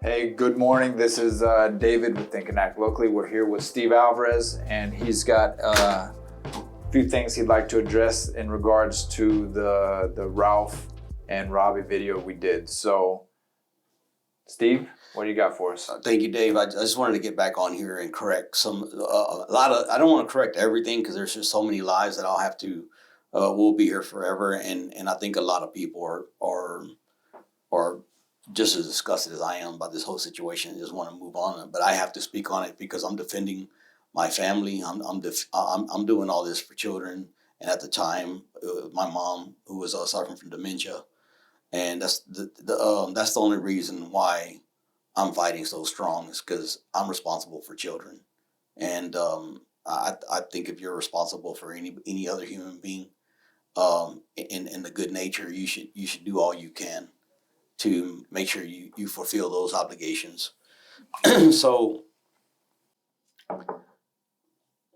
Hey, good morning. This is David with Think and Act Locally. We're here with Steve Alvarez, and he's got a few things he'd like to address in regards to the Ralph and Robbie video we did. So, Steve, what do you got for us? Thank you, Dave. I just wanted to get back on here and correct a lot of. I don't want to correct everything because there's just so many lies that I'll have to. We'll be here forever, and I think a lot of people are just as disgusted as I am about this whole situation and just want to move on. But I have to speak on it because I'm defending my family. I'm doing all this for children, and at the time, my mom, who was suffering from dementia, and that's the only reason why I'm fighting so strong is because I'm responsible for children, and I think if you're responsible for any other human being, in the good nature, you should do all you can to make sure you fulfill those obligations. so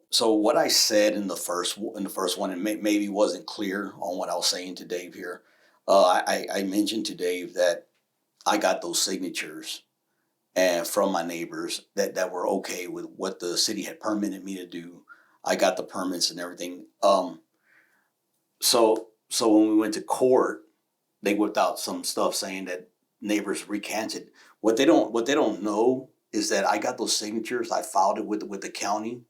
so what I said in the first one, and maybe wasn't clear on what I was saying to Dave here. I mentioned to Dave that I got those signatures and from my neighbors that were okay with what the city had permitted me to do. I got the permits and everything. So when we went to court, they whipped out some stuff saying that neighbors recanted. What they don't know is that I got those signatures. I filed it with the county.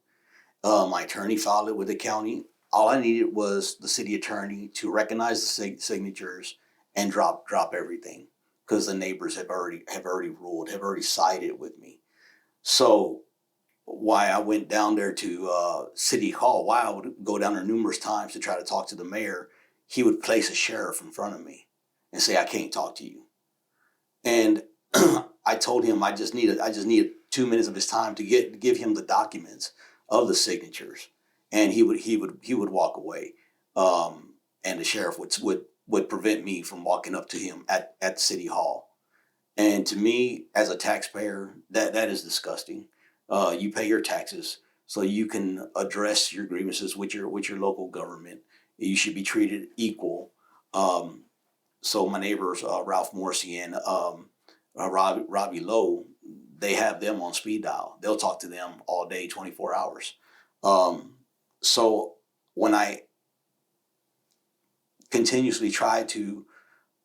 My attorney filed it with the county. All I needed was the city attorney to recognize the signatures and drop everything because the neighbors have already ruled, have already sided with me. So why I went down there to City Hall, why I would go down there numerous times to try to talk to the mayor, he would place a sheriff in front of me and say, I can't talk to you. And I told him I just needed 2 minutes of his time to give him the documents of the signatures, and he would walk away, and the sheriff would prevent me from walking up to him at City Hall. And to me, as a taxpayer, that is disgusting. You pay your taxes so you can address your grievances with your local government. You should be treated equal. So my neighbors, Ralph Morrissey and Robbie Lowe, they have them on speed dial. They'll talk to them all day, 24 hours. So when I continuously try to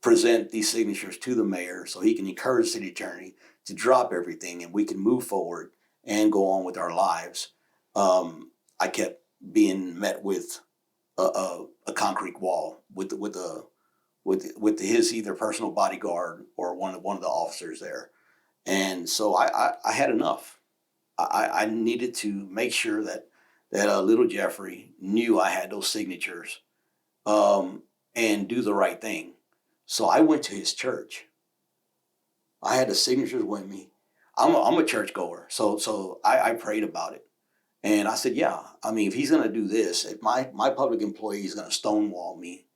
present these signatures to the mayor so he can encourage the city attorney to drop everything and we can move forward and go on with our lives, I kept being met with a concrete wall with his either personal bodyguard or one of the officers there. And so I had enough. I needed to make sure that little Jeffrey knew I had those signatures, and do the right thing. So I went to his church. I had the signatures with me. I'm a churchgoer, so I prayed about it, and I said, yeah. I mean, if he's gonna do this, if my public employee is gonna stonewall me,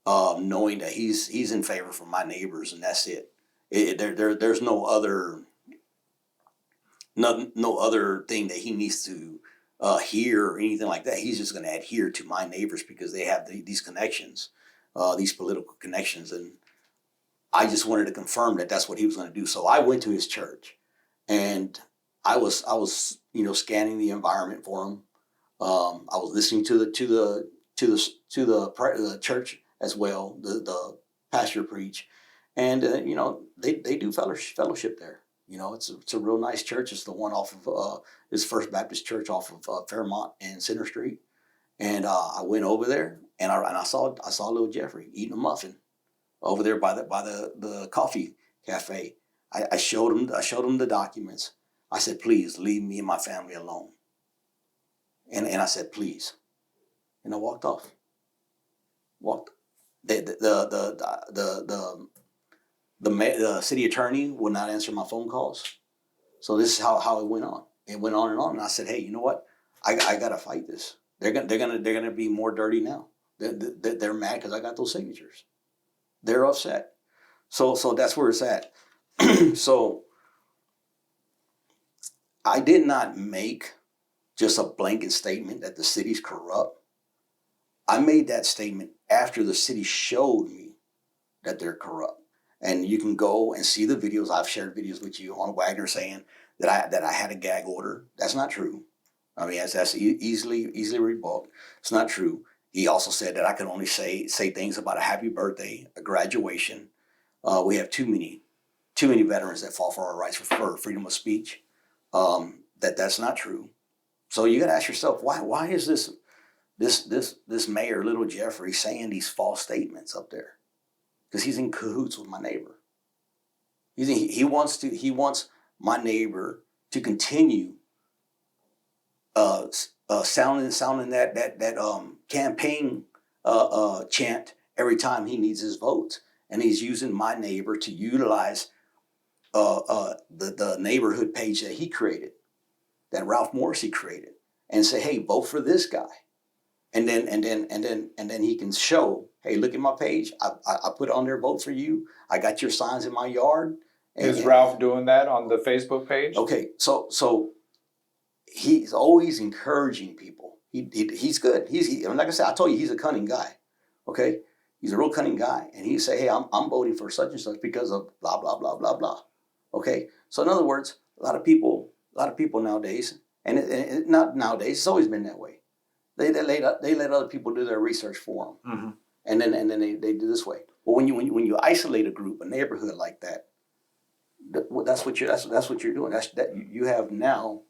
knowing that he's in favor for my neighbors, and that's it. There's no other thing that he needs to hear or anything like that. He's just going to adhere to my neighbors because they have these connections, these political connections, and I just wanted to confirm that that's what he was going to do. So I went to his church, and I was scanning the environment for him. I was listening to the church as well, the pastor preach, and they do fellowship there. It's a real nice church. It's the one off of it's First Baptist Church off of Fairmont and Center Street. And I went over there, and I saw little Jeffrey eating a muffin over there by the coffee cafe. I showed him the documents. I said, please leave me and my family alone. And I said, please, and I walked off. Walked. The city attorney would not answer my phone calls. So this is how it went on. It went on and on. And I said, hey, you know what? I gotta fight this. They're gonna be more dirty now. They're mad because I got those signatures. They're upset. So that's where it's at. So I did not make just a blanket statement that the city's corrupt. I made that statement after the city showed me that they're corrupt. And you can go and see the videos. I've shared videos with you on Wagner saying that I had a gag order. That's not true. I mean, that's easily rebutted. It's not true. He also said that I could only say things about a happy birthday, a graduation. We have too many veterans that fought for our rights for freedom of speech. That's not true. So you got to ask yourself, why is this mayor, Little Jeffrey, saying these false statements up there? Because he's in cahoots with my neighbor. He wants my neighbor to continue sounding that campaign chant every time he needs his votes, and he's using my neighbor to utilize the neighborhood page that he created, that Ralph Morrissey created, and say, hey, vote for this guy, and then he can show, hey, look at my page. I put on there, vote for you. I got your signs in my yard. Is Ralph doing that on the Facebook page? Okay, so he's always encouraging people. He's good. Like I said, I told you, he's a cunning guy. Okay, he's a real cunning guy, and he say, hey, I'm voting for such and such because of blah blah blah blah blah. Okay, so in other words, a lot of people nowadays, and it not nowadays, it's always been that way. They let other people do their research for them, Mm-hmm. and then they do this way. Well, when you isolate a group, a neighborhood like that, that's what you're doing. You have now.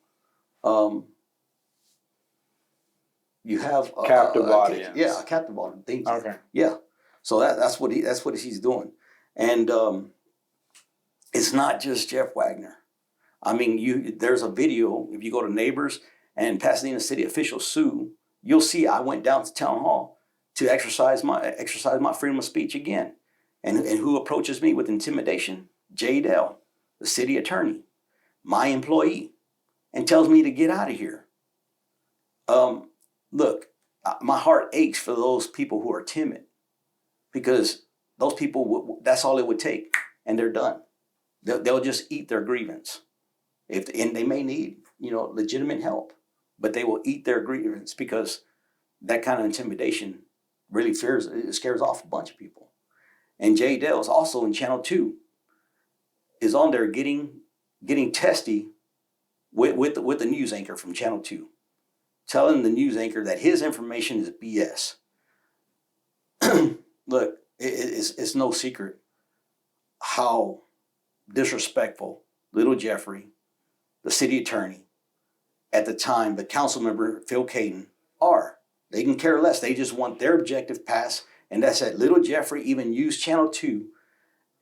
You have Captive audience. Yeah, a captive audience. Thank you. Okay. Yeah. So that's what he's doing, and it's not just Jeff Wagner. I mean, there's a video. If you go to Neighbors and Pasadena City officials sue, you'll see I went down to town hall to exercise my freedom of speech again, and who approaches me with intimidation? Jay Dell, the city attorney, my employee, and tells me to get out of here. Look, my heart aches for those people who are timid, because those people, that's all it would take, and they're done. They'll just eat their grievance. And they may need, legitimate help, but they will eat their grievance, because that kind of intimidation really scares off a bunch of people. And Jay Dell is also in Channel 2, is on there getting testy with the news anchor from Channel 2, telling the news anchor that his information is BS. Look, it's no secret how disrespectful Little Jeffrey, the city attorney, at the time, the council member, Phil Caden, are. They can care less. They just want their objective passed. And that's that Little Jeffrey even used Channel 2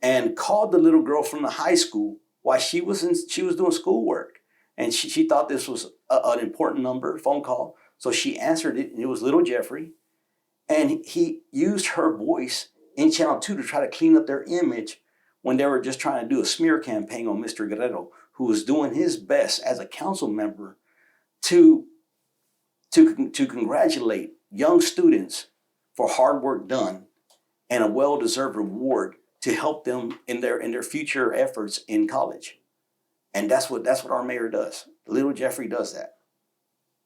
and called the little girl from the high school while she was doing schoolwork. And she thought this was an important phone call. So she answered it, and it was Little Jeffrey. And he used her voice in Channel 2 to try to clean up their image when they were just trying to do a smear campaign on Mr. Guerrero, who was doing his best as a council member to congratulate young students for hard work done and a well-deserved reward to help them in their future efforts in college. And that's what our mayor does. Little Jeffrey does that.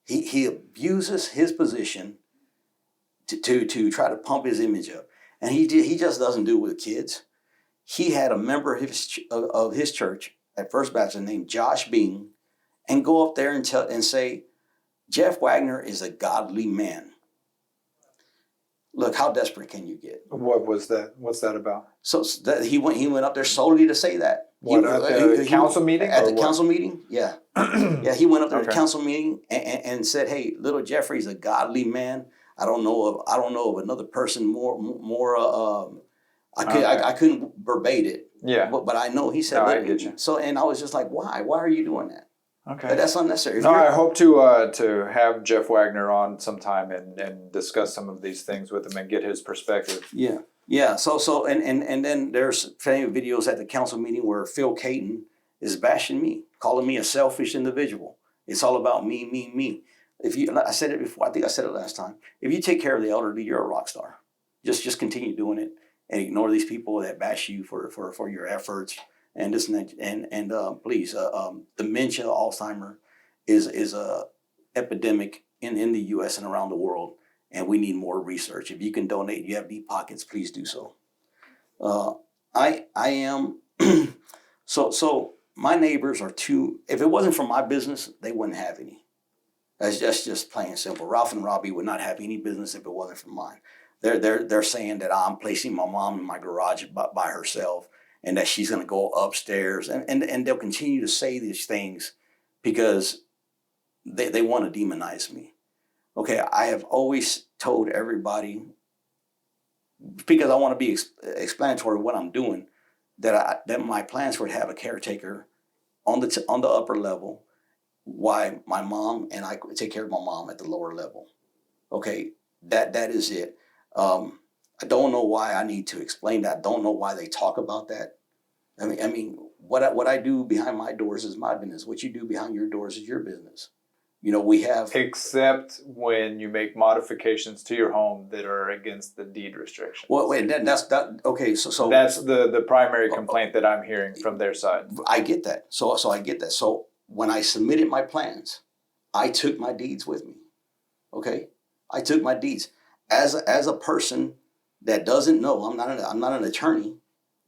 He abuses his position to try to pump his image up, and he just doesn't do it with kids. He had a member of his church at First Baptist named Josh Bean, and go up there and say, Jeff Wagner is a godly man. Look, how desperate can you get? What was that? What's that about? So he went up there solely to say that. What, at the council meeting? At the council meeting, yeah. Yeah, he went up there at the Okay. council meeting and said, hey, Little Jeffrey's a godly man. I don't know of another person more. I couldn't verbate it. Yeah. But I know he said. No, I get you. So, and I was just like, why? Why are you doing that? Okay. But that's unnecessary. No, I hope to have Jeff Wagner on sometime and discuss some of these things with him and get his perspective. Yeah. Yeah. So and then there's plenty of videos at the council meeting where Phil Caton is bashing me, calling me a selfish individual. It's all about me, me, me. I said it before. I think I said it last time. If you take care of the elderly, you're a rock star. Just continue doing it and ignore these people that bash you for your efforts and this and please, dementia, Alzheimer is a epidemic in the U.S. and around the world, and we need more research. If you can donate, you have deep pockets, please do so. I am. So my neighbors are too. If it wasn't for my business, they wouldn't have any. That's just plain and simple. Ralph and Robbie would not have any business if it wasn't for mine. They're saying that I'm placing my mom in my garage by herself, and that she's going to go upstairs, and they'll continue to say these things because they want to demonize me. Okay, I have always told everybody, because I want to be explanatory of what I'm doing, that my plans were to have a caretaker on the upper level, while my mom and I take care of my mom at the lower level. Okay, that is it. I don't know why I need to explain that. I don't know why they talk about that. I mean, what I do behind my doors is my business. What you do behind your doors is your business. You know, we have... Except when you make modifications to your home that are against the deed restrictions. Well, wait, okay, so... That's the primary complaint that I'm hearing from their side. I get that. So I get that. So when I submitted my plans, I took my deeds with me. Okay? I took my deeds. As a person that doesn't know, I'm not an attorney.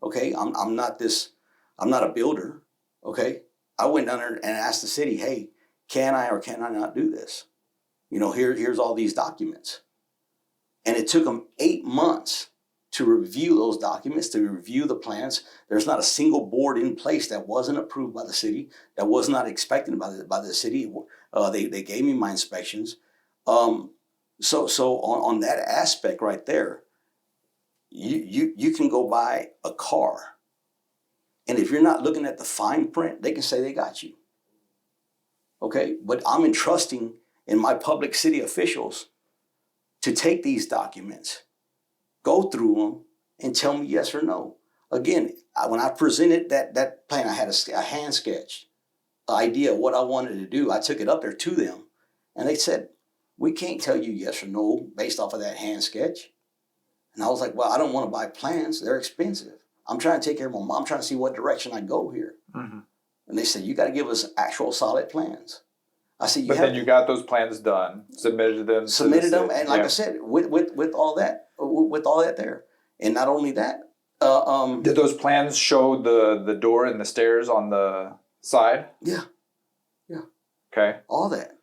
Okay? I'm not a builder. Okay? I went down there and asked the city, hey, can I or can I not do this? You know, here's all these documents. And it took them 8 months to review those documents, to review the plans. There's not a single board in place that wasn't approved by the city, that was not expected by the city. They gave me my inspections. So on that aspect right there, you can go buy a car, and if you're not looking at the fine print, they can say they got you. Okay, but I'm entrusting in my public city officials to take these documents, go through them, and tell me yes or no. Again, when I presented that plan, I had a hand sketch, an idea of what I wanted to do. I took it up there to them, and they said, we can't tell you yes or no based off of that hand sketch. And I was like, well, I don't want to buy plans. They're expensive. I'm trying to take care of my mom. I'm trying to see what direction I go here. Mm-hmm. And they said, you got to give us actual solid plans. I said, then you got those plans done, submitted them, and like I said, with all that there, and not only that, did those plans show the door and the stairs on the side? Yeah. Okay. All that.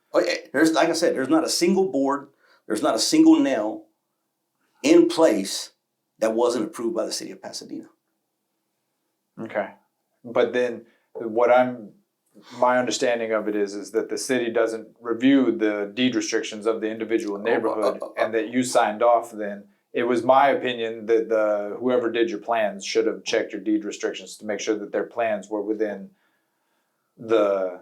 There's, like I said, there's not a single board, there's not a single nail in place that wasn't approved by the city of Pasadena. Okay, but then my understanding of it is that the city doesn't review the deed restrictions of the individual neighborhood, and that you signed off. Then it was my opinion that whoever did your plans should have checked your deed restrictions to make sure that their plans were within the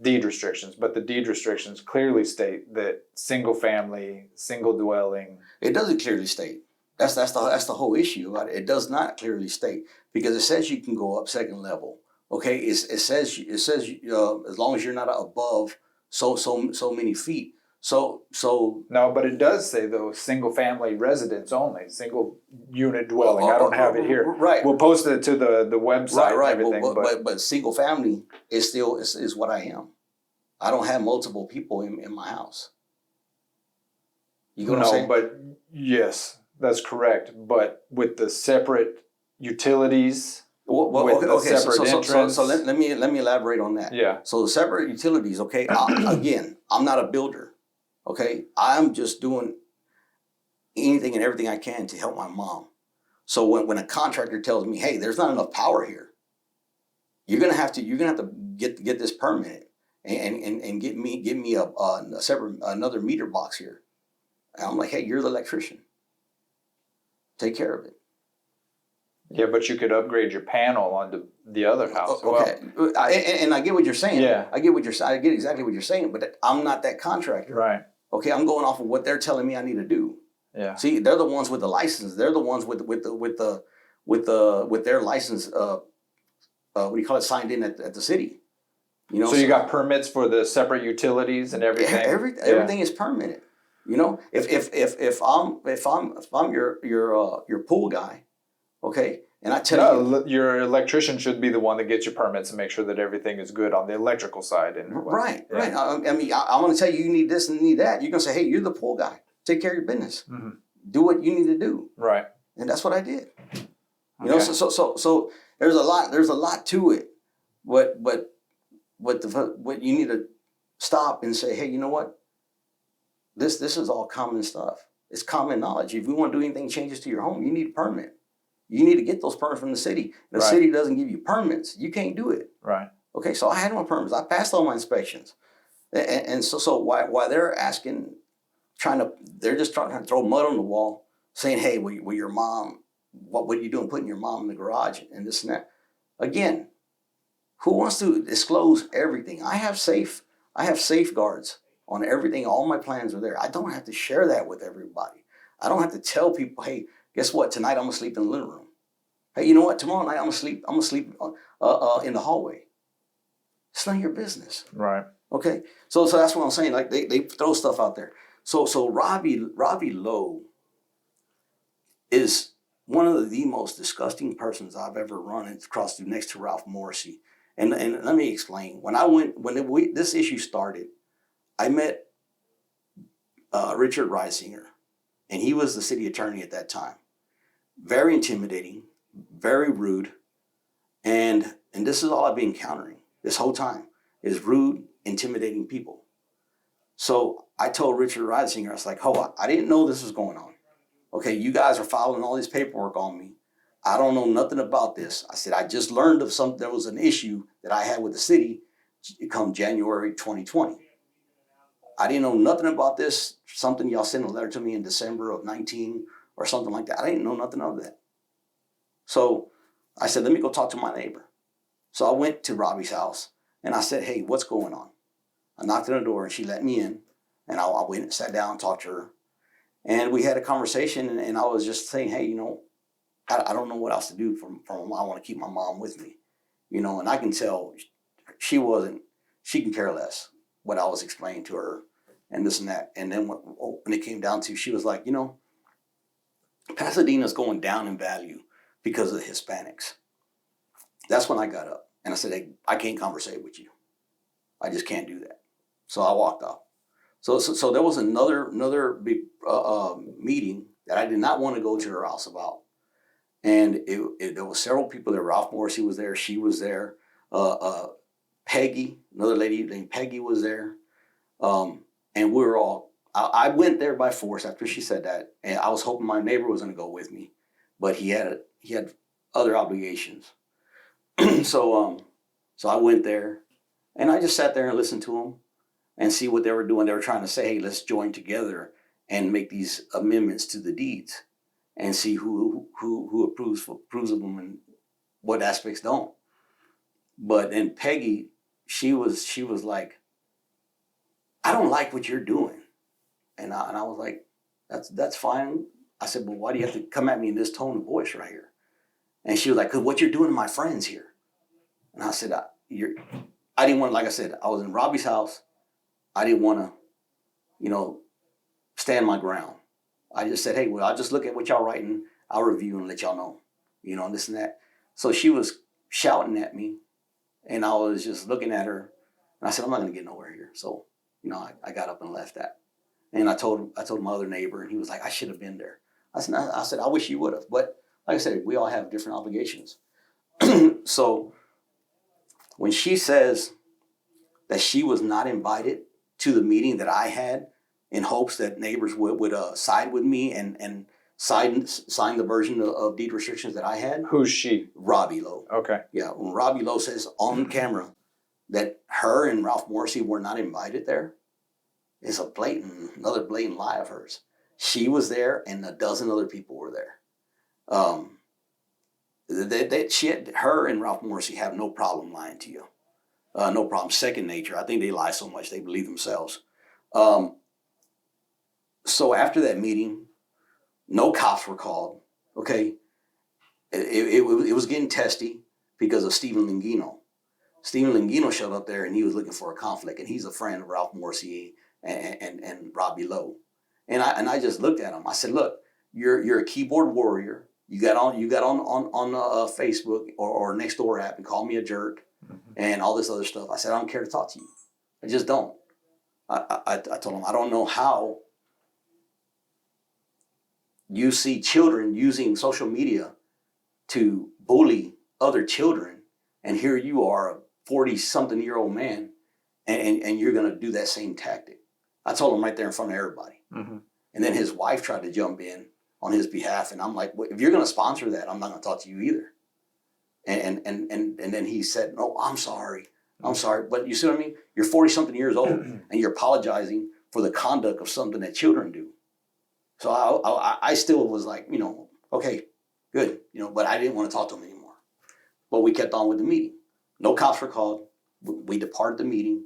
deed restrictions. But the deed restrictions clearly state that single family, single dwelling. It doesn't clearly state. That's the whole issue. It does not clearly state, because it says you can go up second level. Okay, it says as long as you're not above so many feet. So no, but it does say though single family residence only, single unit dwelling. I don't have it here. Right. We'll post it to the website. Right. And everything. But single family is still is what I am. I don't have multiple people in my house. You know what I'm saying? But yes, that's correct. But with the separate utilities. So let me elaborate on that. Yeah. So the separate utilities, okay. Again, I'm not a builder. Okay, I'm just doing anything and everything I can to help my mom. So when a contractor tells me, hey, there's not enough power here, you're gonna have to get this permitted and get me a separate another meter box here. And I'm like, hey, you're the electrician. Take care of it. Yeah, but you could upgrade your panel onto the other house. Okay, well, and I get what you're saying. Yeah, I get exactly what you're saying. But I'm not that contractor. Right. Okay, I'm going off of what they're telling me I need to do. Yeah. See, they're the ones with the license. They're the ones with their license. What do you call it? Signed in at the city. You know. So you got permits for the separate utilities and everything. Everything is permitted. You know, if I'm your pool guy, okay, and I tell you, your electrician should be the one that gets your permits and make sure that everything is good on the electrical side. And right. I mean, I'm going to tell you need this and need that. You're going to say, hey, you're the pool guy. Take care of your business. Mm-hmm. Do what you need to do. Right. And that's what I did. You know, so there's a lot to it. What you need to stop and say, hey, you know what? This is all common stuff. It's common knowledge. If you want to do anything changes to your home, you need a permit. You need to get those permits from the city. The city doesn't give you permits. You can't do it. Right. Okay, so I had my permits. I passed all my inspections. And so why they're asking, they're just trying to throw mud on the wall, saying, hey, well your mom, what are you doing putting your mom in the garage and this and that? Again, who wants to disclose everything? I have safeguards on everything. All my plans are there. I don't have to share that with everybody. I don't have to tell people, hey, guess what? Tonight I'm gonna sleep in the living room. Hey, you know what? Tomorrow night I'm gonna sleep in the hallway. It's none of your business. Right. Okay. So that's what I'm saying. Like they throw stuff out there. So Robbie Lowe is one of the most disgusting persons I've ever run across through next to Ralph Morrissey. And let me explain. When this issue started, I met Richard Reisinger, and he was the city attorney at that time. Very intimidating, very rude, and this is all I've been encountering this whole time is rude, intimidating people. So I told Richard Reisinger, I was like, I didn't know this was going on. Okay, you guys are filing all this paperwork on me. I don't know nothing about this. I said, I just learned of there was an issue that I had with the city come January 2020. I didn't know nothing about this. Something y'all sent a letter to me in December of 19 or something like that. I didn't know nothing of that. So I said, let me go talk to my neighbor. So I went to Robbie's house and I said, hey, what's going on? I knocked on the door and she let me in. And I went and sat down and talked to her. And we had a conversation and I was just saying, hey, I don't know what else to do for I want to keep my mom with me, and I can tell she can care less what I was explaining to her and this and that. And then when it came down to, she was like, Pasadena's going down in value because of the Hispanics. That's when I got up and I said, hey, I can't conversate with you. I just can't do that. So I walked off. So there was another big meeting that I did not want to go to her house about. And there was several people there. Ralph Morrissey was there. She was there. Peggy, another lady named Peggy was there. And we were all, I went there by force after she said that. And I was hoping my neighbor was going to go with me. But he had other obligations. So I went there. And I just sat there and listened to them and see what they were doing. They were trying to say, hey, let's join together and make these amendments to the deeds and see who approves of them and what aspects don't. But then Peggy, she was like, I don't like what you're doing. And I was like, that's fine. I said, well, why do you have to come at me in this tone of voice right here? And she was like, because what you're doing to my friends here. And I said, I didn't want, like I said, I was in Robbie's house. I didn't want to, stand my ground. I just said, hey, well, I'll just look at what y'all writing. I'll review and let y'all know, and this and that. So she was shouting at me and I was just looking at her and I said, I'm not going to get nowhere here. So, I got up and left that. And I told my other neighbor and he was like, I should have been there. I said, I wish you would have. But like I said, we all have different obligations. So when she says that she was not invited to the meeting that I had in hopes that neighbors would side with me and sign the version of deed restrictions that I had. Who's she? Robbie Lowe. Okay. Yeah, when Robbie Lowe says on camera that her and Ralph Morrissey were not invited there, it's another blatant lie of hers. She was there and a dozen other people were there. Her and Ralph Morrissey have no problem lying to you. No problem. Second nature. I think they lie so much they believe themselves. So after that meeting, no cops were called. Okay, it was getting testy because of Stephen Lingino. Stephen Lingino showed up there and he was looking for a conflict, and he's a friend of Ralph Morrissey and Robbie Lowe. And I just looked at him. I said, look, you're a keyboard warrior. You got on Facebook or Nextdoor app and called me a jerk and all this other stuff. I said, I don't care to talk to you. I just don't. I told him, I don't know how you see children using social media to bully other children, and here you are, a 40-something-year-old man, and you're going to do that same tactic. I told him right there in front of everybody. Mm-hmm. And then his wife tried to jump in on his behalf, and I'm like, well, if you're going to sponsor that, I'm not going to talk to you either. And then he said, no, I'm sorry. But you see what I mean? You're 40-something years old, and you're apologizing for the conduct of something that children do. So I still was like, okay, good, but I didn't want to talk to him anymore. But we kept on with the meeting. No cops were called. We departed the meeting,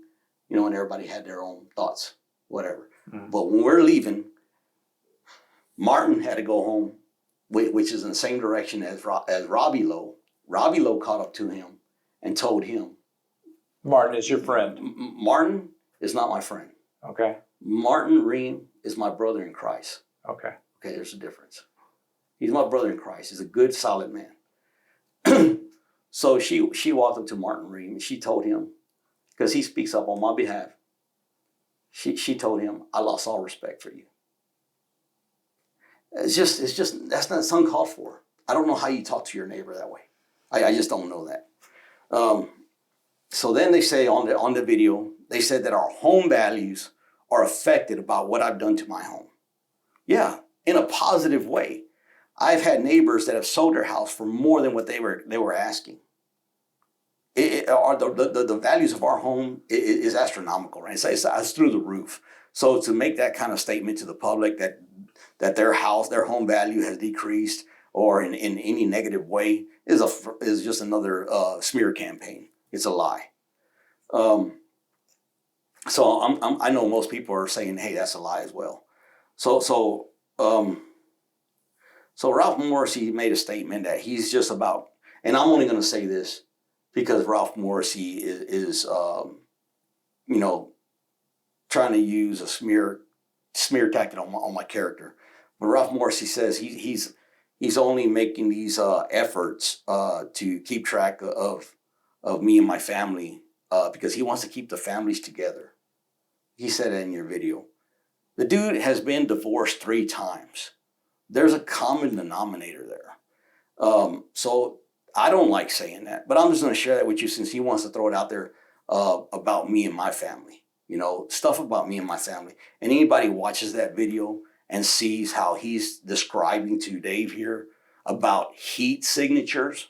and everybody had their own thoughts, whatever. Mm-hmm. But when we're leaving, Martin had to go home, which is in the same direction as Robbie Lowe. Robbie Lowe caught up to him and told him, Martin is your friend. Martin is not my friend. Okay. Martin Ream is my brother in Christ. Okay. Okay, there's a difference. He's my brother in Christ. He's a good, solid man. So she walked up to Martin Ream and she told him, because he speaks up on my behalf, she told him, I lost all respect for you. It's just that's uncalled for. I don't know how you talk to your neighbor that way. I just don't know that. So then they say on the video, they said that our home values are affected about what I've done to my home. Yeah, in a positive way. I've had neighbors that have sold their house for more than what they were asking. The values of our home is astronomical, right? It's through the roof. So to make that kind of statement to the public that their home value has decreased or in any negative way is just another smear campaign. It's a lie. So I know most people are saying, hey, that's a lie as well. So Ralph Morrissey made a statement that he's just about, and I'm only going to say this because Ralph Morrissey is trying to use a smear tactic on my character. But Ralph Morrissey says he's only making these efforts to keep track of me and my family because he wants to keep the families together. He said it in your video. The dude has been divorced 3 times. There's a common denominator there. So I don't like saying that, but I'm just going to share that with you since he wants to throw it out there about me and my family. Stuff about me and my family. And anybody watches that video and sees how he's describing to Dave here about heat signatures.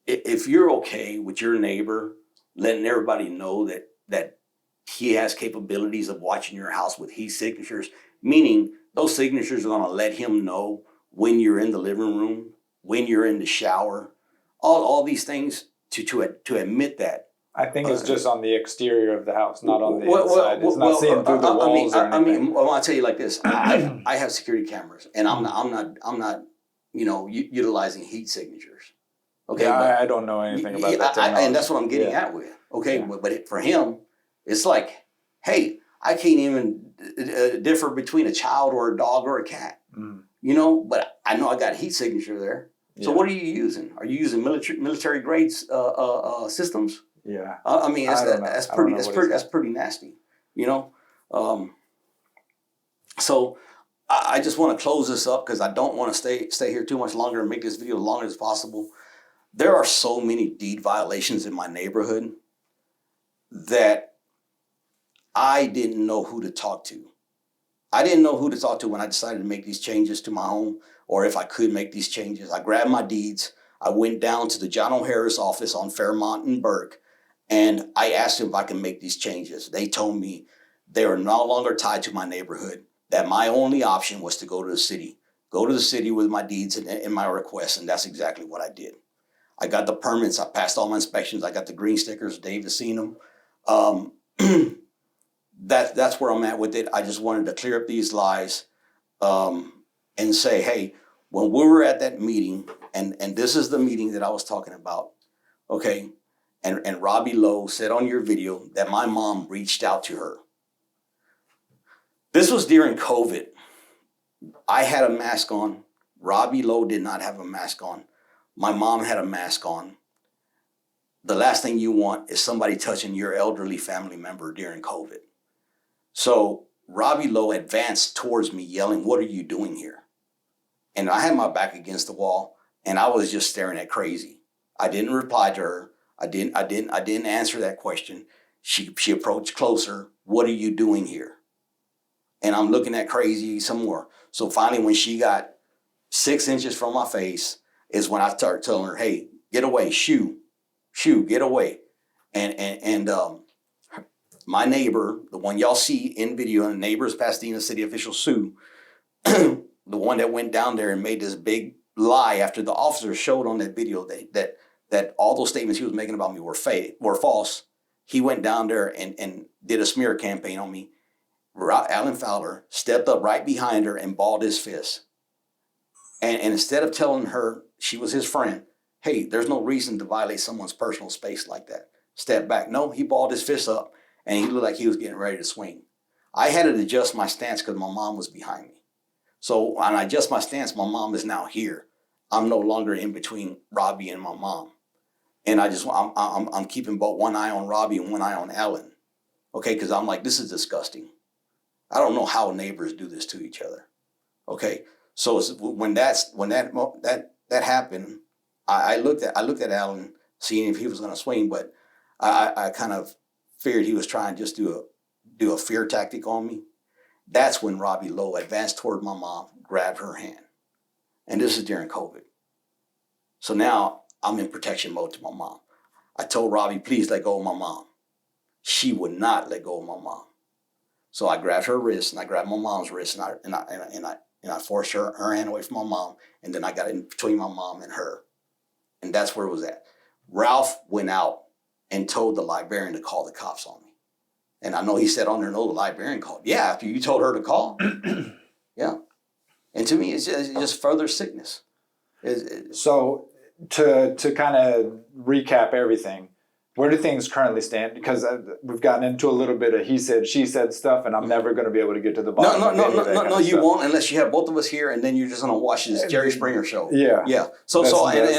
If you're okay with your neighbor letting everybody know that he has capabilities of watching your house with heat signatures, meaning those signatures are going to let him know when you're in the living room, when you're in the shower, all these things to admit that. I think it's just on the exterior of the house, not on the inside. It's not seeing through the walls or anything. I'll tell you like this. I have security cameras, and I'm not utilizing heat signatures. Okay, yeah, I don't know anything about that technology. And that's what I'm getting at with. Okay, yeah. But for him, it's like, hey, I can't even differ between a child or a dog or a cat. But I know I got heat signature there. So what are you using? Are you using military grade systems? Yeah. That's pretty nasty. So I just want to close this up because I don't want to stay here too much longer and make this video as long as possible. There are so many deed violations in my neighborhood that I didn't know who to talk to. I didn't know who to talk to when I decided to make these changes to my home, or if I could make these changes. I grabbed my deeds. I went down to the John O'Hara's office on Fairmont and Burke, and I asked them if I can make these changes. They told me they are no longer tied to my neighborhood, that my only option was to go to the city. Go to the city with my deeds and my requests, and that's exactly what I did. I got the permits. I passed all my inspections. I got the green stickers. Dave has seen them. That's where I'm at with it. I just wanted to clear up these lies and say, hey, when we were at that meeting, and this is the meeting that I was talking about, okay, and Robbie Lowe said on your video that my mom reached out to her. This was during COVID. I had a mask on. Robbie Lowe did not have a mask on. My mom had a mask on. The last thing you want is somebody touching your elderly family member during COVID. So Robbie Lowe advanced towards me yelling, what are you doing here? And I had my back against the wall, and I was just staring at crazy. I didn't reply to her. I didn't answer that question. She approached closer. What are you doing here? And I'm looking at crazy some more. So finally, when she got 6 inches from my face, is when I started telling her, "Hey, get away, shoo, get away." And my neighbor, the one y'all see in video, and the neighbor is Pasadena City official Sue, the one that went down there and made this big lie after the officer showed on that video that all those statements he was making about me were false. He went down there and did a smear campaign on me. Alan Fowler stepped up right behind her and balled his fist. And instead of telling her she was his friend, hey, there's no reason to violate someone's personal space like that. Step back. No, he balled his fist up and he looked like he was getting ready to swing. I had to adjust my stance because my mom was behind me. So when I adjust my stance, my mom is now here. I'm no longer in between Robbie and my mom. And I'm keeping both one eye on Robbie and one eye on Alan. Okay, because I'm like, this is disgusting. I don't know how neighbors do this to each other. Okay, so when that happened, I looked at Alan, seeing if he was going to swing, but I kind of feared he was trying to just do a fear tactic on me. That's when Robbie Lowe advanced toward my mom, grabbed her hand, and this is during COVID. So now I'm in protection mode to my mom. I told Robbie, please let go of my mom. She would not let go of my mom. So I grabbed her wrist and I grabbed my mom's wrist and I forced her hand away from my mom, and then I got in between my mom and her. And that's where it was at. Ralph went out and told the librarian to call the cops on me. And I know he said on there, no, the librarian called. Yeah, after you told her to call. Yeah. And to me, it's just further sickness. So to kind of recap everything, where do things currently stand? Because we've gotten into a little bit of he said, she said stuff, and I'm never going to be able to get to the bottom of any of that kind of you stuff. won't, unless you have both of us here, and then you're just going to watch this Jerry Springer show. Yeah. Yeah. That's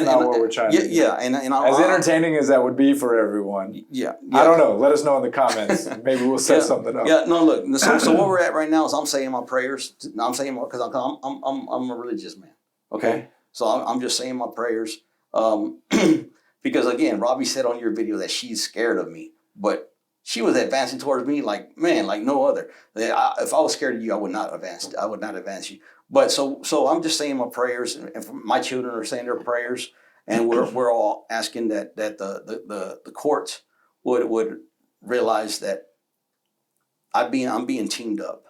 not what we're trying to do. Yeah. And as entertaining as that would be for everyone. Yeah. I don't know. Let us know in the comments. Maybe we'll set something up. Yeah. No, look. So where we're at right now is I'm saying my prayers. I'm saying because I'm a religious man. Okay. So I'm just saying my prayers. Because again, Robbie said on your video that she's scared of me, but she was advancing towards me like no other. If I was scared of you, I would not advance you. But so I'm just saying my prayers, and my children are saying their prayers, and we're all asking that the courts would realize that I'm being teamed up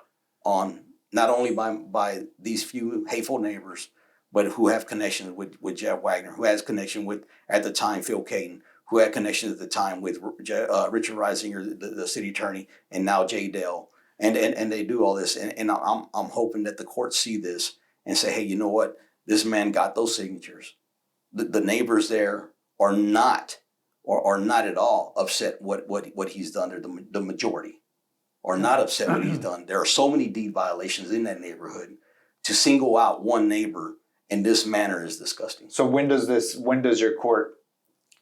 on not only by these few hateful neighbors, but who have connections with Jeff Wagner, who has connection with, at the time, Phil Caden, who had connections at the time with Richard Reisinger, the city attorney, and now Jay Dell. And they do all this. And I'm hoping that the courts see this and say, hey, you know what? This man got those signatures. The neighbors there are not at all upset what he's done, or the majority are not upset what he's done. There are so many deed violations in that neighborhood. To single out one neighbor in this manner is disgusting. So when does your court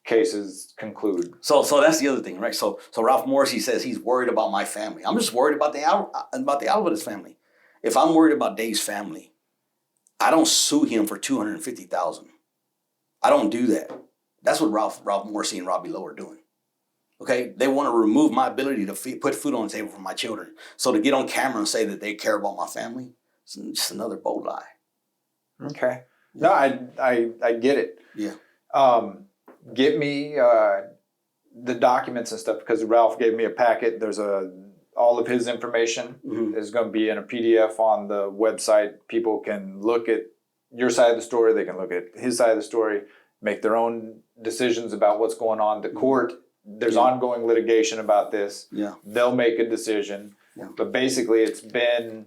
cases conclude? So that's the other thing, right? So Ralph Morrissey says he's worried about my family. I'm just worried about the Alvarez family. If I'm worried about Dave's family, I don't sue him for $250,000. I don't do that. That's what Ralph Morrissey and Robbie Lowe are doing. Okay, they want to remove my ability to put food on the table for my children. So to get on camera and say that they care about my family, it's just another bold lie. Okay. No, I get it. Yeah. Get me the documents and stuff, because Ralph gave me a packet. There's all of his information is going to be in a PDF on the website. People can look at your side of the story. They can look at his side of the story, make their own decisions about what's going on. The court, there's ongoing litigation about this. Yeah. They'll make a decision. Yeah. But basically it's been,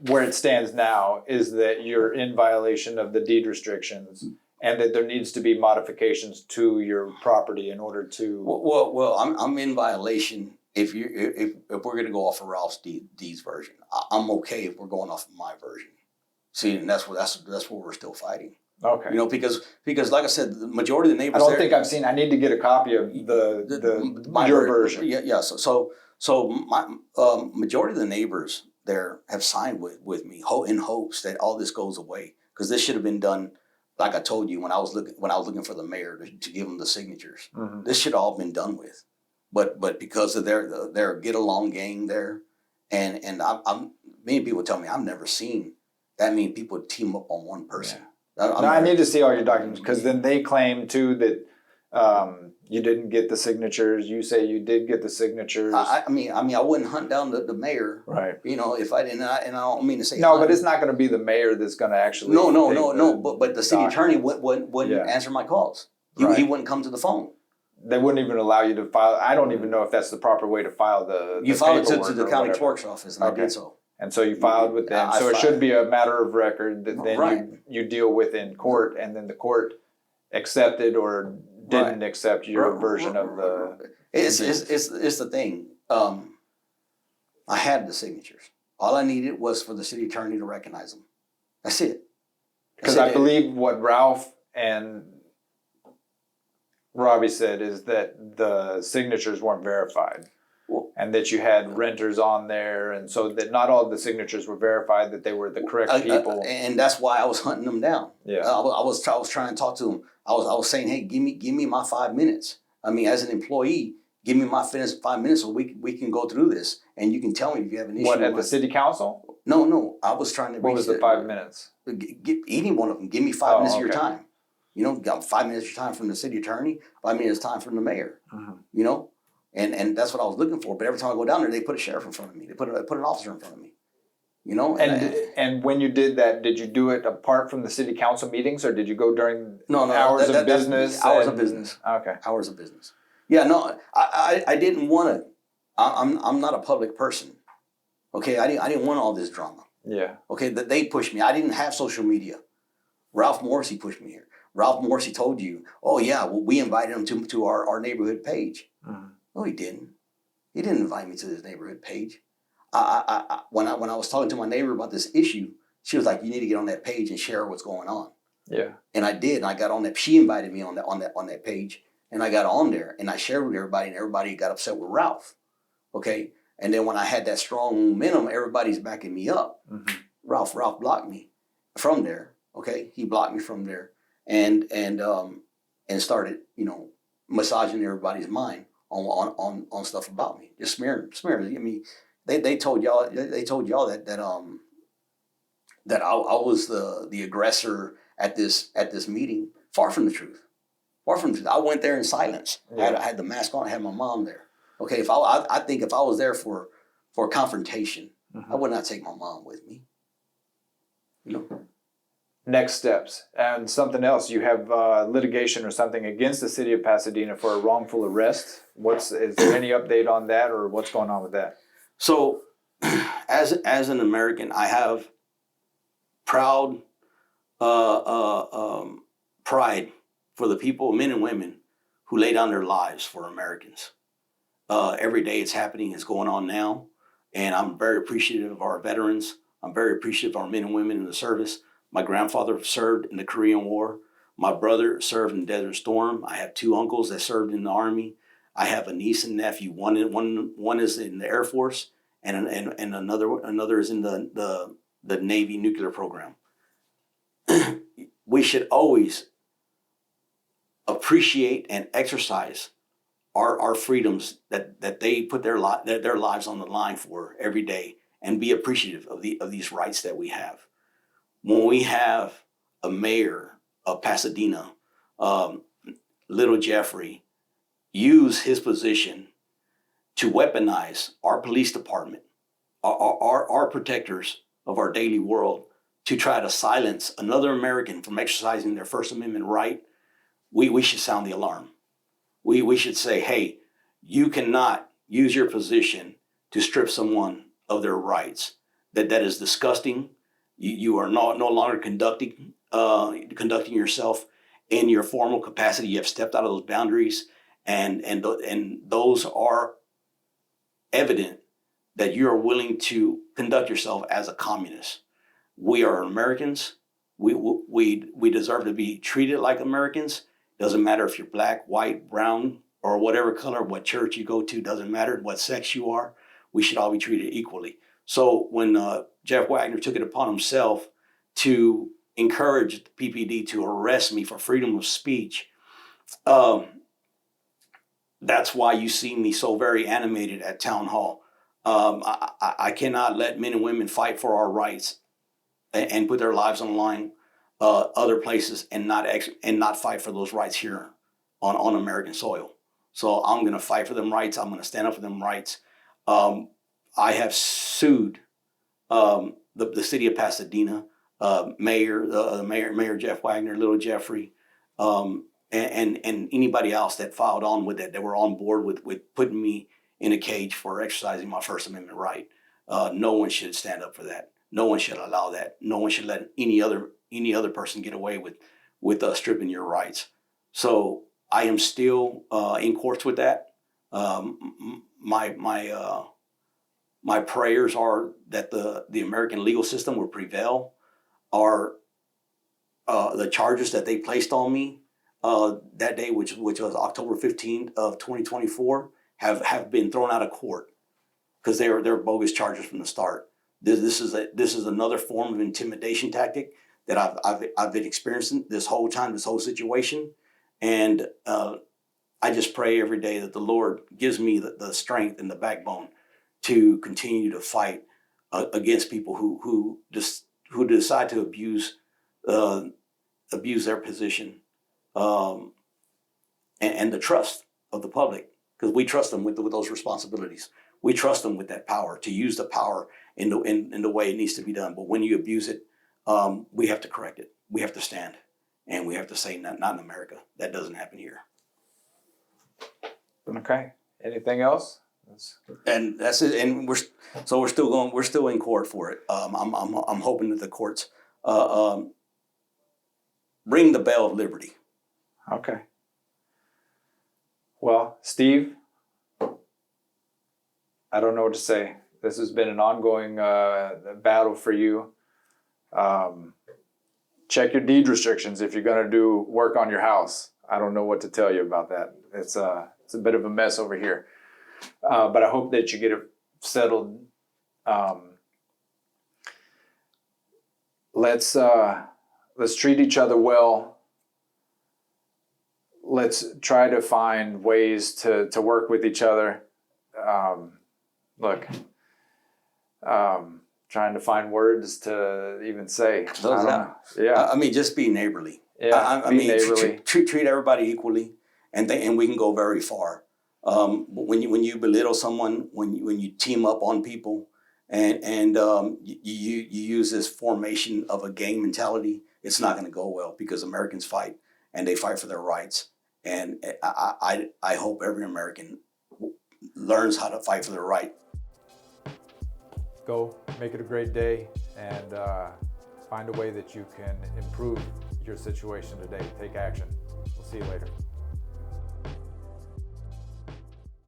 where it stands now is that you're in violation of the deed restrictions, and that there needs to be modifications to your property in order to. Well, I'm in violation if we're going to go off of Ralph's deeds version. I'm okay if we're going off of my version. See, and that's what we're still fighting. Okay. You know, because like I said, the majority of the neighbors. I don't think I've seen. I need to get a copy of your version. Yeah. So my majority of the neighbors there have signed with me in hopes that all this goes away, because this should have been done, like I told you, when I was looking for the mayor to give them the signatures. Mhm. This should all been done with, but because of their get along gang there, and I'm many people tell me I've never seen that many people team up on one person. I need to see all your documents, because then they claim too that you didn't get the signatures. You say you did get the signatures. I mean, I wouldn't hunt down the mayor, right? If I didn't, and I don't mean to say no, but it's not going to be the mayor that's going to actually. No. But the city attorney wouldn't answer my calls. He wouldn't come to the phone. They wouldn't even allow you to file. I don't even know if that's the proper way to file the. You filed it to the county clerk's office, and I did so. And so you filed with them. So it should be a matter of record that then you deal with in court, and then the court accepted or didn't accept your version of the. It's the thing. I had the signatures. All I needed was for the city attorney to recognize them. That's it. Because I believe what Ralph and Robbie said is that the signatures weren't verified. And that you had renters on there, and so that not all the signatures were verified, that they were the correct people. And that's why I was hunting them down. Yeah, I was trying to talk to them. I was saying, hey, give me my 5 minutes. I mean, as an employee, give me my 5 minutes so we can go through this, and you can tell me if you have an issue. What, at the city council? No. I was trying to. What was the 5 minutes? Any one of them. Give me 5 minutes of your time. Got 5 minutes of your time from the city attorney. 5 minutes time from the mayor. Mm-hmm. And that's what I was looking for. But every time I go down there, they put a sheriff in front of me. They put an officer in front of me. And when you did that, did you do it apart from the city council meetings, or did you go during hours of business? Hours of business. Okay. Hours of business. Yeah, no, I didn't want to. I'm not a public person. Okay, I didn't want all this drama. Yeah. Okay, they pushed me. I didn't have social media. Ralph Morrissey pushed me here. Ralph Morrissey told you, oh yeah, well, we invited him to our neighborhood page. Mm-hmm. No, he didn't. He didn't invite me to his neighborhood page. When I was talking to my neighbor about this issue, she was like, "You need to get on that page and share what's going on." Yeah. And I did. And I got on that. She invited me on that page, and I got on there and I shared with everybody, and everybody got upset with Ralph. Okay. And then when I had that strong momentum, everybody's backing me up. Mm-hmm. Ralph blocked me from there. Okay, he blocked me from there, and started massaging everybody's mind on stuff about me, just smearing. I mean, they told y'all that I was the aggressor at this meeting. Far from the truth. I went there in silence. Yeah. I had the mask on. I had my mom there. Okay, I think if I was there for confrontation, mm-hmm. I would not take my mom with me. Next steps and something else. You have litigation or something against the city of Pasadena for a wrongful arrest. Is there any update on that, or what's going on with that? So, as an American, I have proud pride for the people, men and women, who lay down their lives for Americans. Every day it's happening. It's going on now, and I'm very appreciative of our veterans. I'm very appreciative of our men and women in the service. My grandfather served in the Korean War. My brother served in Desert Storm. I have 2 uncles that served in the Army. I have a niece and nephew. One is in the Air Force, and another is in the Navy nuclear program. We should always appreciate and exercise our freedoms that they put their lives on the line for every day, and be appreciative of these rights that we have. When we have a mayor of Pasadena, Little Jeffrey, use his position to weaponize our police department, our protectors of our daily world, to try to silence another American from exercising their First Amendment right, we should sound the alarm. We should say, hey, you cannot use your position to strip someone of their rights. That is disgusting. You are no longer conducting yourself in your formal capacity. You have stepped out of those boundaries, and those are evident that you are willing to conduct yourself as a communist. We are Americans. We deserve to be treated like Americans. Doesn't matter if you're black, white, brown, or whatever color, what church you go to. Doesn't matter what sex you are. We should all be treated equally. So when Jeff Wagner took it upon himself to encourage the PPD to arrest me for freedom of speech, that's why you see me so very animated at town hall. I cannot let men and women fight for our rights and put their lives on the line other places and not fight for those rights here on American soil. So I'm going to fight for them rights. I'm going to stand up for them rights. I have sued the city of Pasadena, Mayor Jeff Wagner, Little Jeffrey, and anybody else that filed on with that were on board with putting me in a cage for exercising my First Amendment right. No one should stand up for that. No one should allow that. No one should let any other person get away with stripping your rights. So I am still in courts with that. My prayers are that the American legal system will prevail. The charges that they placed on me that day, which was October 15th of 2024, have been thrown out of court because they're bogus charges from the start. This is another form of intimidation tactic that I've been experiencing this whole time, this whole situation, and I just pray every day that the Lord gives me the strength and the backbone to continue to fight against people who decide to abuse their position and the trust of the public, because we trust them with those responsibilities. We trust them with that power to use the power in the way it needs to be done. But when you abuse it, we have to correct it. We have to stand, and we have to say, not in America. That doesn't happen here. Okay. Anything else? And that's it. And we're still in court for it. I'm hoping that the courts ring the bell of liberty. Okay. Well, Steve, I don't know what to say. This has been an ongoing battle for you. Check your deed restrictions if you're going to do work on your house. I don't know what to tell you about that. It's a bit of a mess over here. But I hope that you get it settled. Let's treat each other well. Let's try to find ways to work with each other. Trying to find words to even say. I mean, just be neighborly. Yeah, I mean, neighborly. Treat everybody equally, and we can go very far. When you belittle someone, when you team up on people, and you use this formation of a gang mentality, it's not going to go well, because Americans fight, and they fight for their rights. And I hope every American learns how to fight for their right. Go make it a great day, and find a way that you can improve your situation today. Take action. We'll see you later.